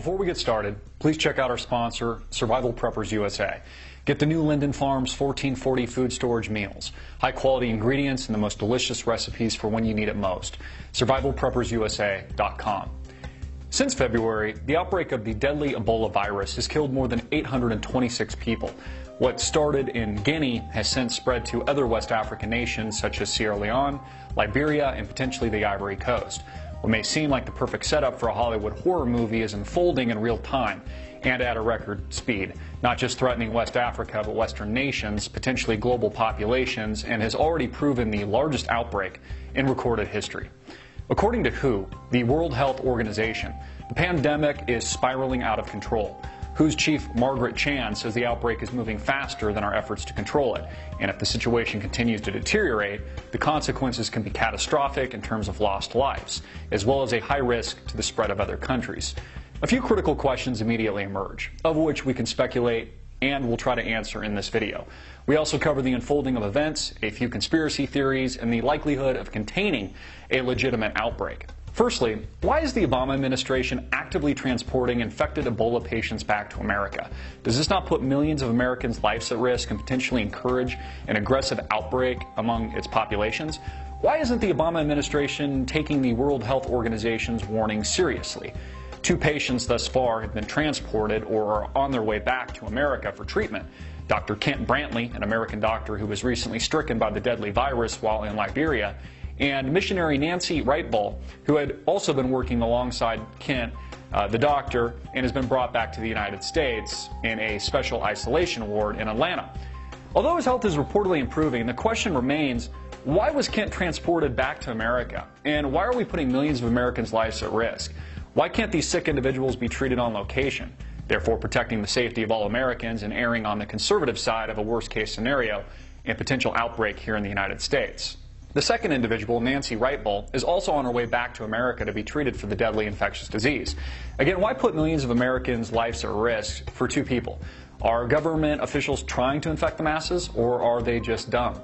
before we get started, please check out our sponsor, Survival Preppers USA. Get the new Linden Farms 1440 food storage meals. High quality ingredients and the most delicious recipes for when you need it most. SurvivalPreppersUSA.com. Since February, the outbreak of the deadly Ebola virus has killed more than 826 people. What started in Guinea has since spread to other West African nations such as Sierra Leone, Liberia, and potentially the Ivory Coast. What may seem like the perfect setup for a Hollywood horror movie is unfolding in real time and at a record speed, not just threatening West Africa, but Western nations, potentially global populations, and has already proven the largest outbreak in recorded history. According to WHO, the World Health Organization, the pandemic is spiraling out of control. WHO's chief Margaret Chan says the outbreak is moving faster than our efforts to control it, and if the situation continues to deteriorate, the consequences can be catastrophic in terms of lost lives, as well as a high risk to the spread of other countries. A few critical questions immediately emerge, of which we can speculate and we'll try to answer in this video. We also cover the unfolding of events, a few conspiracy theories, and the likelihood of containing a legitimate outbreak. Firstly, why is the Obama administration actively transporting infected Ebola patients back to America? Does this not put millions of Americans' lives at risk and potentially encourage an aggressive outbreak among its populations? Why isn't the Obama administration taking the World Health Organization's warning seriously? 2 patients thus far have been transported or are on their way back to America for treatment. Dr. Kent Brantley, an American doctor who was recently stricken by the deadly virus while in Liberia, and missionary Nancy Wrightball, who had also been working alongside Kent, the doctor, and has been brought back to the United States in a special isolation ward in Atlanta. Although his health is reportedly improving, the question remains, why was Kent transported back to America? And why are we putting millions of Americans' lives at risk? Why can't these sick individuals be treated on location, therefore protecting the safety of all Americans and erring on the conservative side of a worst-case scenario and potential outbreak here in the United States? The second individual, Nancy Wrightball, is also on her way back to America to be treated for the deadly infectious disease. Again, why put millions of Americans' lives at risk for 2 people? Are government officials trying to infect the masses, or are they just dumb?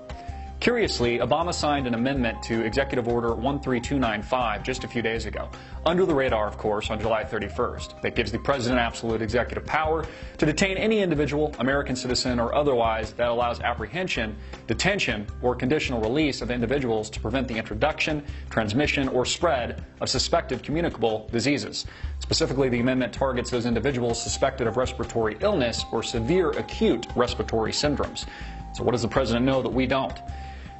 Curiously, Obama signed an amendment to Executive Order 13295 just a few days ago, under the radar, of course, on July 31st, that gives the president absolute executive power to detain any individual, American citizen or otherwise, that allows apprehension, detention, or conditional release of individuals to prevent the introduction, transmission, or spread of suspected communicable diseases. Specifically, the amendment targets those individuals suspected of respiratory illness or severe acute respiratory syndromes. So what does the president know that we don't?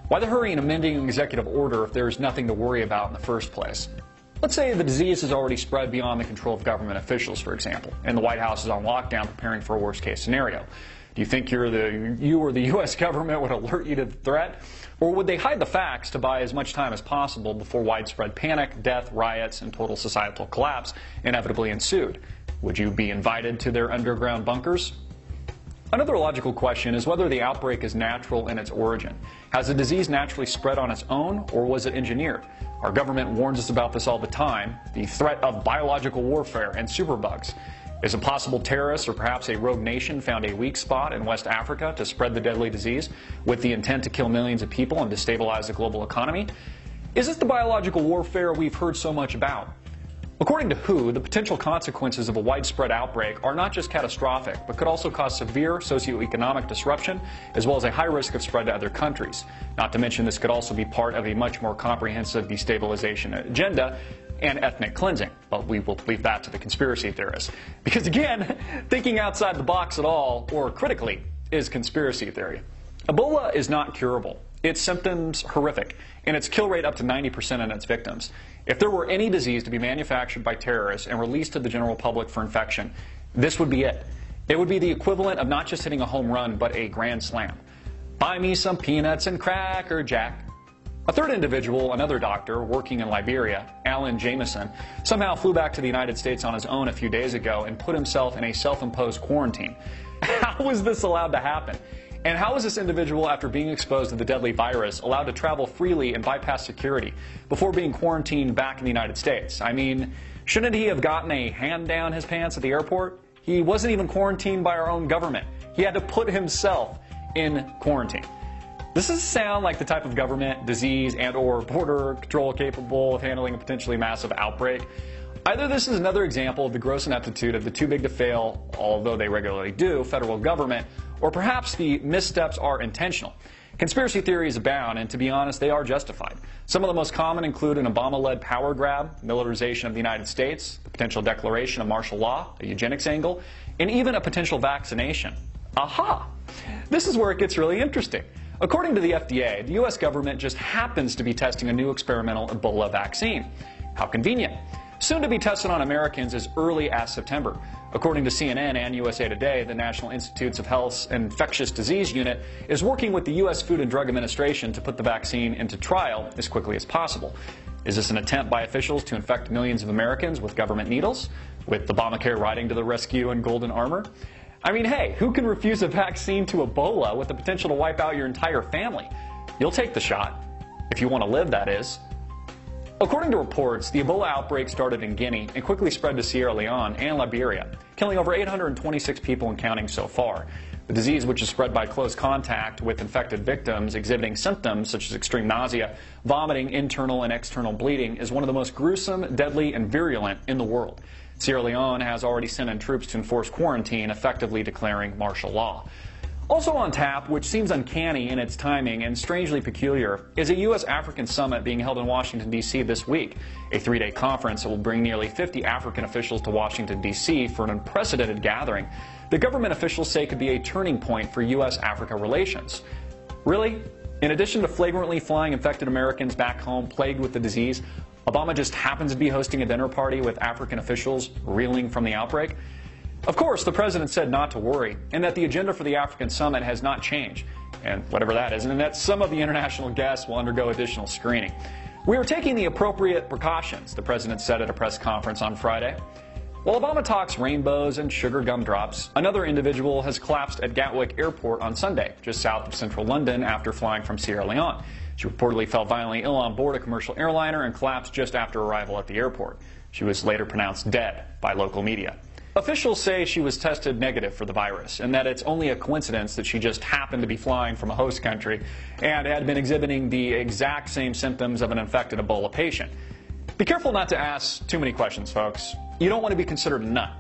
Why the hurry in amending an executive order if there is nothing to worry about in the first place? Let's say the disease has already spread beyond the control of government officials, for example, and the White House is on lockdown preparing for a worst-case scenario. Do you think you or the U.S. government would alert you to the threat? Or would they hide the facts to buy as much time as possible before widespread panic, death, riots, and total societal collapse inevitably ensued? Would you be invited to their underground bunkers? Another logical question is whether the outbreak is natural in its origin. Has the disease naturally spread on its own, or was it engineered? Our government warns us about this all the time, the threat of biological warfare and superbugs. Is it possible terrorists or perhaps a rogue nation found a weak spot in West Africa to spread the deadly disease with the intent to kill millions of people and destabilize the global economy? Is this the biological warfare we've heard so much about? According to WHO, the potential consequences of a widespread outbreak are not just catastrophic, but could also cause severe socioeconomic disruption, as well as a high risk of spread to other countries. Not to mention this could also be part of a much more comprehensive destabilization agenda and ethnic cleansing. But we will leave that to the conspiracy theorists. Because again, thinking outside the box at all, or critically, is conspiracy theory. Ebola is not curable. Its symptoms horrific, and its kill rate up to 90% in its victims. If there were any disease to be manufactured by terrorists and released to the general public for infection, this would be it. It would be the equivalent of not just hitting a home run, but a grand slam. Buy me some peanuts and Cracker Jack. A third individual, another doctor working in Liberia, Alan Jameson, somehow flew back to the United States on his own a few days ago and put himself in a self-imposed quarantine. How was this allowed to happen? And how is this individual, after being exposed to the deadly virus, allowed to travel freely and bypass security before being quarantined back in the United States? I mean, shouldn't he have gotten a hand down his pants at the airport? He wasn't even quarantined by our own government. He had to put himself in quarantine. Does this sound like the type of government, disease, and/or border control capable of handling a potentially massive outbreak? Either this is another example of the gross ineptitude of the too big to fail, although they regularly do, federal government, or perhaps the missteps are intentional. Conspiracy theories abound, and to be honest, they are justified. Some of the most common include an Obama-led power grab, militarization of the United States, the potential declaration of martial law, a eugenics angle, and even a potential vaccination. Aha! This is where it gets really interesting. According to the FDA, the U.S. government just happens to be testing a new experimental Ebola vaccine. How convenient. Soon to be tested on Americans as early as September. According to CNN and USA Today, the National Institutes of Health's Infectious Disease Unit is working with the U.S. Food and Drug Administration to put the vaccine into trial as quickly as possible. Is this an attempt by officials to infect millions of Americans with government needles? With Obamacare riding to the rescue in golden armor? I mean, hey, who can refuse a vaccine to Ebola with the potential to wipe out your entire family? You'll take the shot. If you want to live, that is. According to reports, the Ebola outbreak started in Guinea and quickly spread to Sierra Leone and Liberia, killing over 826 people and counting so far. The disease, which is spread by close contact with infected victims exhibiting symptoms such as extreme nausea, vomiting, internal and external bleeding, is one of the most gruesome, deadly, and virulent in the world. Sierra Leone has already sent in troops to enforce quarantine, effectively declaring martial law. Also on tap, which seems uncanny in its timing and strangely peculiar, is a U.S.-African summit being held in Washington, D.C. this week, a three-day conference that will bring nearly 50 African officials to Washington, D.C. for an unprecedented gathering that government officials say could be a turning point for U.S.-Africa relations. Really? In addition to flagrantly flying infected Americans back home plagued with the disease, Obama just happens to be hosting a dinner party with African officials reeling from the outbreak? Of course, the president said not to worry, and that the agenda for the African summit has not changed, and whatever that is, and that some of the international guests will undergo additional screening. We are taking the appropriate precautions, the president said at a press conference on Friday. While Obama talks rainbows and sugar gumdrops, another individual has collapsed at Gatwick Airport on Sunday, just south of central London, after flying from Sierra Leone. She reportedly fell violently ill on board a commercial airliner and collapsed just after arrival at the airport. She was later pronounced dead by local media. Officials say she was tested negative for the virus and that it's only a coincidence that she just happened to be flying from a host country and had been exhibiting the exact same symptoms of an infected Ebola patient. Be careful not to ask too many questions, folks. You don't want to be considered a nut.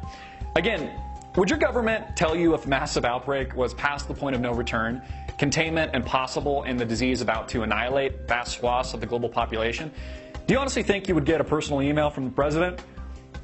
Again, would your government tell you if massive outbreak was past the point of no return, containment impossible, and the disease about to annihilate vast swaths of the global population? Do you honestly think you would get a personal email from the president?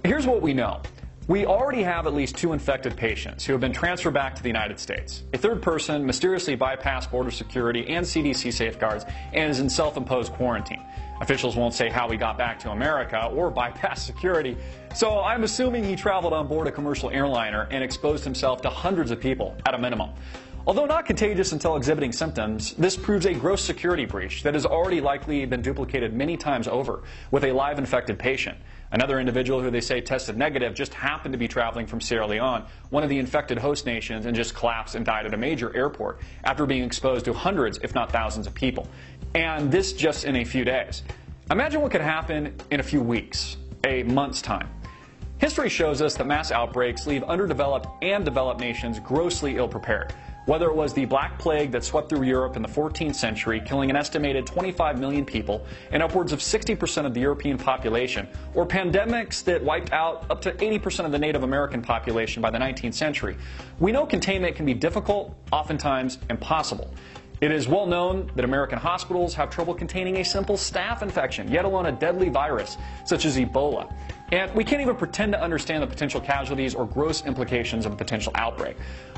Here's what we know. We already have at least 2 infected patients who have been transferred back to the United States. A third person mysteriously bypassed border security and CDC safeguards and is in self-imposed quarantine. Officials won't say how he got back to America or bypassed security, so I'm assuming he traveled on board a commercial airliner and exposed himself to hundreds of people at a minimum. Although not contagious until exhibiting symptoms, this proves a gross security breach that has already likely been duplicated many times over with a live infected patient. Another individual who they say tested negative just happened to be traveling from Sierra Leone, one of the infected host nations, and just collapsed and died at a major airport after being exposed to hundreds, if not thousands of people. And this just in a few days. Imagine what could happen in a few weeks, a month's time. History shows us that mass outbreaks leave underdeveloped and developed nations grossly ill-prepared. Whether it was the Black Plague that swept through Europe in the 14th century, killing an estimated 25 million people and upwards of 60% of the European population, or pandemics that wiped out up to 80% of the Native American population by the 19th century, we know containment can be difficult, oftentimes impossible. It is well known that American hospitals have trouble containing a simple staph infection, yet alone a deadly virus such as Ebola. And we can't even pretend to understand the potential casualties or gross implications of a potential outbreak.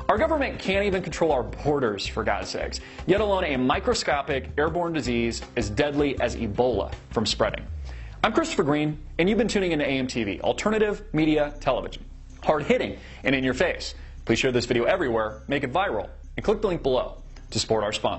Our government can't even control our borders, for God's sakes, yet alone a microscopic airborne disease as deadly as Ebola from spreading. I'm Christopher Green, and you've been tuning into AMTV, alternative media television. Hard-hitting and in your face. Please share this video everywhere, make it viral, and click the link below to support our sponsor.